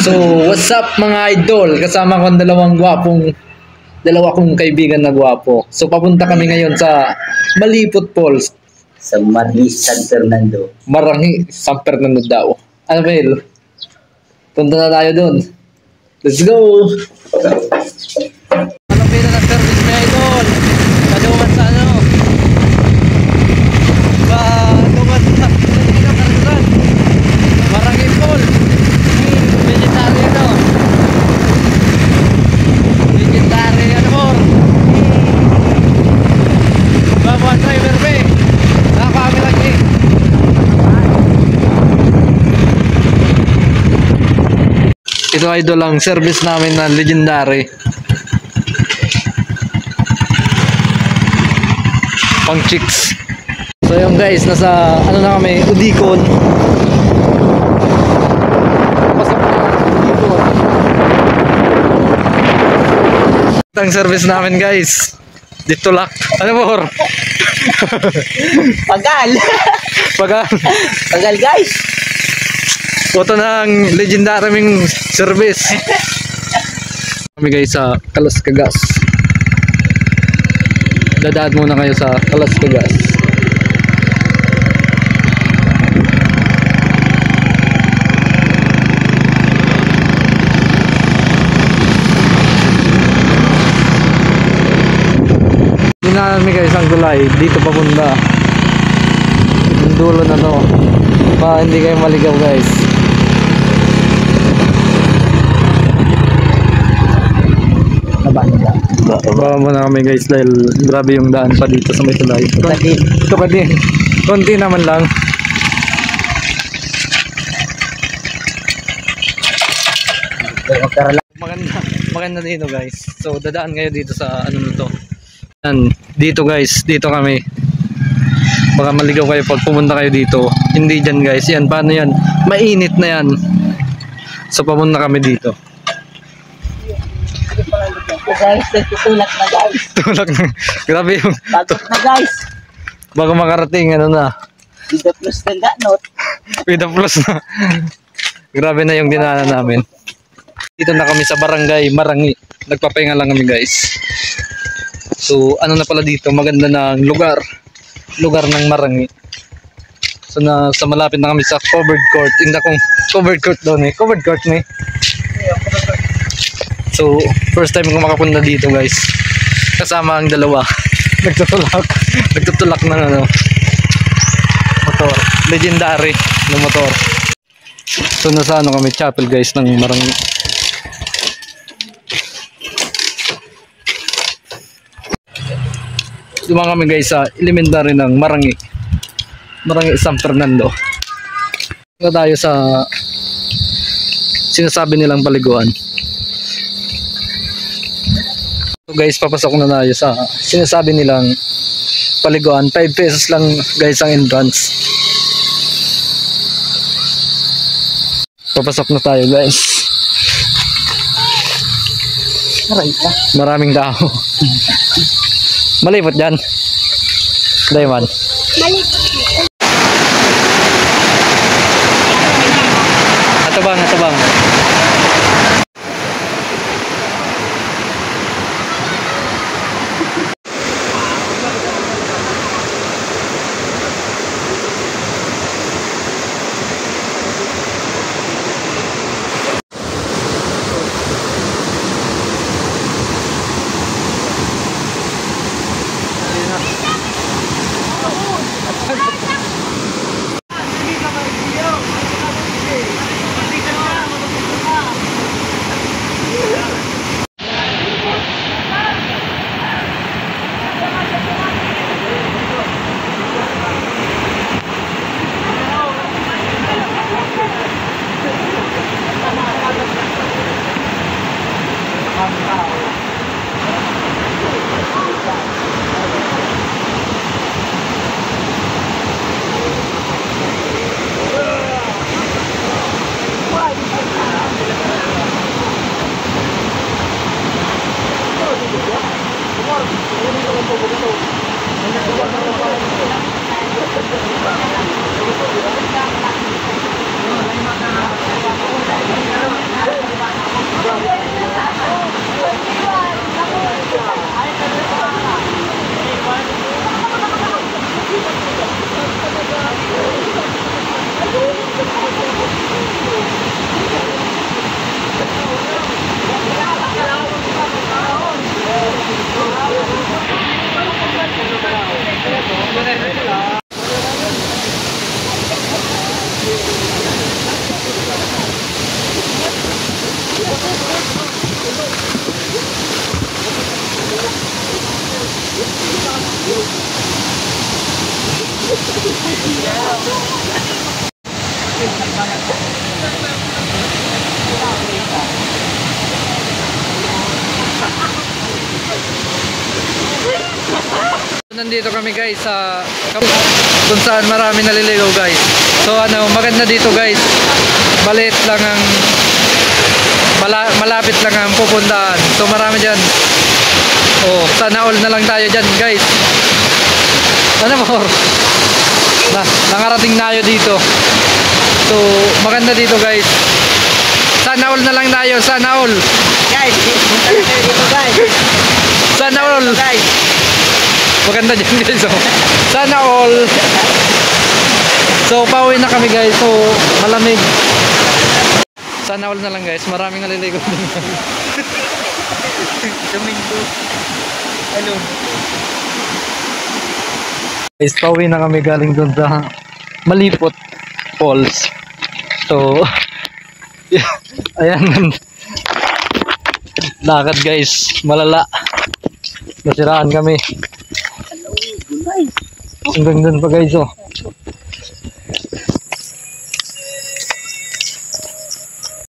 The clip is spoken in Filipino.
So, what's up mga idol? Kasama ko ang dalawa kong kaibigan na gwapo. So, papunta kami ngayon sa Malipot Falls. Sa Maranghi San Fernando. Maranghi San Fernando daw. Ano ba yun? Punta na tayo dun. Let's go! Anong pila ng service mga idol? Kadungan sa ano? Kadungan sa Karasulan. Maranghi Falls. Vegetarian no? Vegetarian mo. Babuan driver be. Nakakami lagi. Ito idol ang service namin na legendary. Pang chicks. So yung guys, nasa ano na kami, Udikon. Ang service namin guys. Dito lock. Ano mo? Pagal. Pagal. Pagal guys. Ito na ang legendary ming service. Kami guys sa Kalascagas. Dadaan muna kayo sa Kalascagas. Hindi na guys ang gulay. Dito papunta. Yung dulo na to. Pa hindi kayo maligaw guys. Baba muna kami guys dahil grabe yung daan pa dito sa may tulay. Ito ka din. Konti naman lang. Maganda dito guys. So dadaan kayo dito sa ano na to. Yan, dito guys, dito kami. Baka maligaw kayo pag pumunta kayo dito. Hindi dyan guys, yan, paano yan? Mainit na yan. So pamunta kami dito. Guys, tutulak na guys. Tulak na, grabe yung Bagot na guys. bago makarating, ano na. Vida plus na ganot. Vida plus na. Grabe na yung dinaanan namin. Dito na kami sa barangay Maranghi. Nagpapahinga lang kami guys. So ano na pala dito, maganda na lugar ng Maranghi. So sa malapit na kami sa covered court. Hindi akong covered court doon eh. Covered court na eh. So first time ko makapunta dito guys. Kasama ang dalawa. Nagtutulak ng ano, motor. Legendary na motor. So nasa ano kami, chapel guys ng Maranghi. Dumang kami guys sa elementary ng Maranghi San Fernando. Ito tayo sa sinasabi nilang paliguan. So guys, papasok na tayo sa sinasabi nilang paliguan. 5 pesos lang guys ang entrance. Papasok na tayo guys. Maraming tao. Malipot dyan. Dayman. Malipot. Atabang. nandito kami guys sa kung saan marami naliligaw guys. So ano, maganda dito guys. Maliit lang ang malapit lang ang pupuntahan. So marami diyan. Oh, sana all na lang tayo diyan guys. Ano mo? Nakarating na tayo dito. So maganda dito guys. Sana all na lang tayo, sana all. Guys, punta na kayo dito guys. Sana all. Guys. Maganda dyan guys. Oh. Sana all. So pauwi na kami guys. So malamig. Sana all na lang guys. Maraming naliligo din. Domingo. Ano? Guys, pauwi na kami galing doon sa Malipot Falls. So ayan. Lakad guys. Malala. Nasiraan kami. Hello, guys. Hanggang doon pa guys oh.